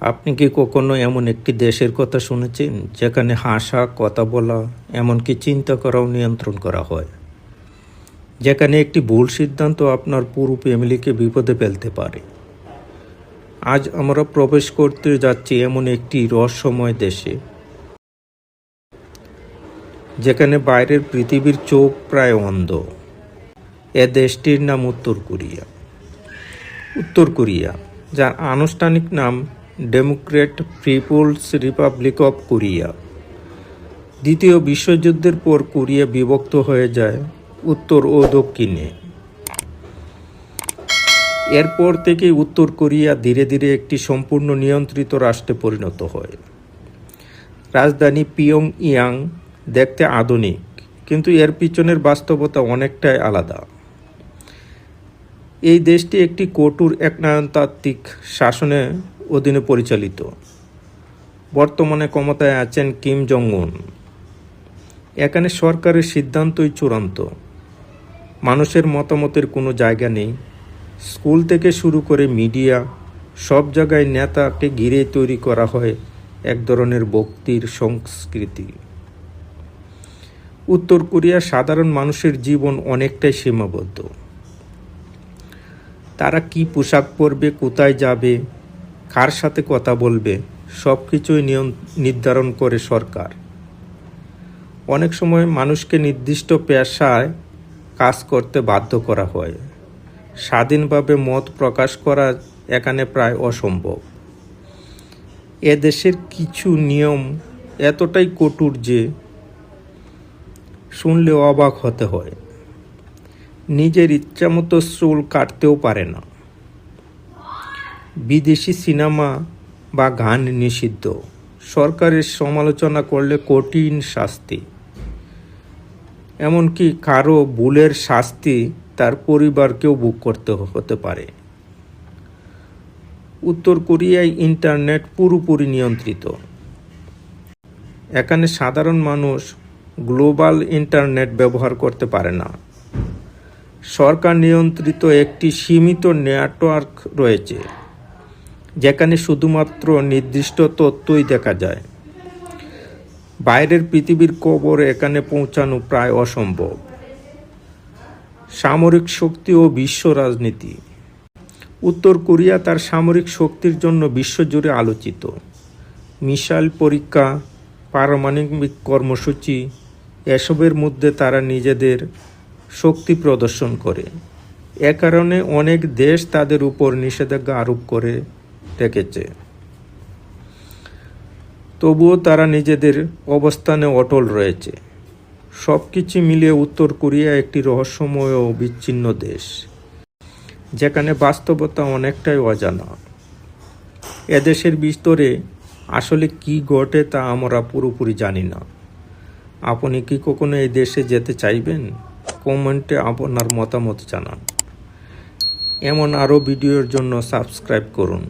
আপনি কি কখনো এমন একটি দেশের কথা শুনেছেন যেখানে হাসা, কথা বলা, এমনকি চিন্তা করাও নিয়ন্ত্রণ করা হয়? যেখানে একটি ভুল সিদ্ধান্ত আপনার পুরো ফ্যামিলিকে বিপদে ফেলতে পারে। আজ আমরা প্রবেশ করতে যাচ্ছি এমন একটি রহস্যময় দেশে, যেখানে বাইরের পৃথিবীর চোখ প্রায় অন্ধ। এ দেশটির নাম উত্তর কোরিয়া। উত্তর কোরিয়া, যার আনুষ্ঠানিক নাম Democrat People's Republic of Korea. দ্বিতীয় বিশ্বযুদ্ধের পর কোরিয়া বিভক্ত হয়ে যায় উত্তর ও দক্ষিণে। এরপর থেকে উত্তর কোরিয়া ধীরে ধীরে একটি সম্পূর্ণ নিয়ন্ত্রিত রাষ্ট্রে পরিণত হয়। রাজধানী পিয়ংইয়াং দেখতে আধুনিক, কিন্তু এর পিছনের বাস্তবতা অনেকটাই আলাদা। এই দেশটি একটি কঠোর একনায়নতান্ত্রিক শাসনের অধীনে পরিচালিত। বর্তমানে ক্ষমতায় আছেন কিম জং উন। এখানে সরকারের সিদ্ধান্তই চূড়ান্ত। মানুষের মতামতের কোনো জায়গা নেই। স্কুল থেকে শুরু করে মিডিয়া, সব জায়গায় নেতাকে ঘিরে তৈরি করা হয় এক ধরনের ভক্তির সংস্কৃতি। উত্তর কোরিয়ার সাধারণ মানুষের জীবন অনেকটাই সীমাবদ্ধ। তারা কি পোশাক পরবে, কোথায় যাবে, কার সাথে কথা বলবে, সব কিছুই নির্ধারণ করে সরকার। অনেক সময় মানুষকে নির্দিষ্ট পেশায় কাজ করতে বাধ্য করা হয়। স্বাধীনভাবে মত প্রকাশ করা এখানে প্রায় অসম্ভব। এ দেশের কিছু নিয়ম এতটাই কঠোর যে শুনলে অবাক হতে হয়। নিজের ইচ্ছামতো চুল কাটতেও পারে না। বিদেশি সিনেমা বা গান নিষিদ্ধ। সরকারের সমালোচনা করলে কঠিন শাস্তি। এমনকি কারো ভুলের শাস্তি তার পরিবারকেও ভোগ করতে হতে পারে। উত্তর কোরিয়ায় ইন্টারনেট পুরোপুরি নিয়ন্ত্রিত। এখানে সাধারণ মানুষ গ্লোবাল ইন্টারনেট ব্যবহার করতে পারে না। সরকার নিয়ন্ত্রিত একটি সীমিত নেটওয়ার্ক রয়েছে, যেখানে শুধুমাত্র নির্দিষ্ট তথ্যই দেখা যায়। বাইরের পৃথিবীর খবর এখানে পৌঁছানো প্রায় অসম্ভব। সামরিক শক্তি ও বিশ্ব রাজনীতি। উত্তর কোরিয়া তার সামরিক শক্তির জন্য বিশ্বজুড়ে আলোচিত। মিসাইল পরীক্ষা, পারমাণবিক কর্মসূচি, এসবের মধ্যে তারা নিজেদের শক্তি প্রদর্শন করে। এ কারণে অনেক দেশ তাদের উপর নিষেধাজ্ঞা আরোপ করে রেখেছে। তবুও তারা নিজেদের অবস্থানে অটল রয়েছে। সব কিছু মিলিয়ে উত্তর কোরিয়া একটি রহস্যময় ও বিচ্ছিন্ন দেশ, যেখানে বাস্তবতা অনেকটাই অজানা। এদেশের ভিতরে আসলে কি ঘটে তা আমরা পুরোপুরি জানি না। আপনি কি কখনো এই দেশে যেতে চাইবেন? কমেন্টে আপনার মতামত জানান। এমন আরও ভিডিওর জন্য সাবস্ক্রাইব করুন।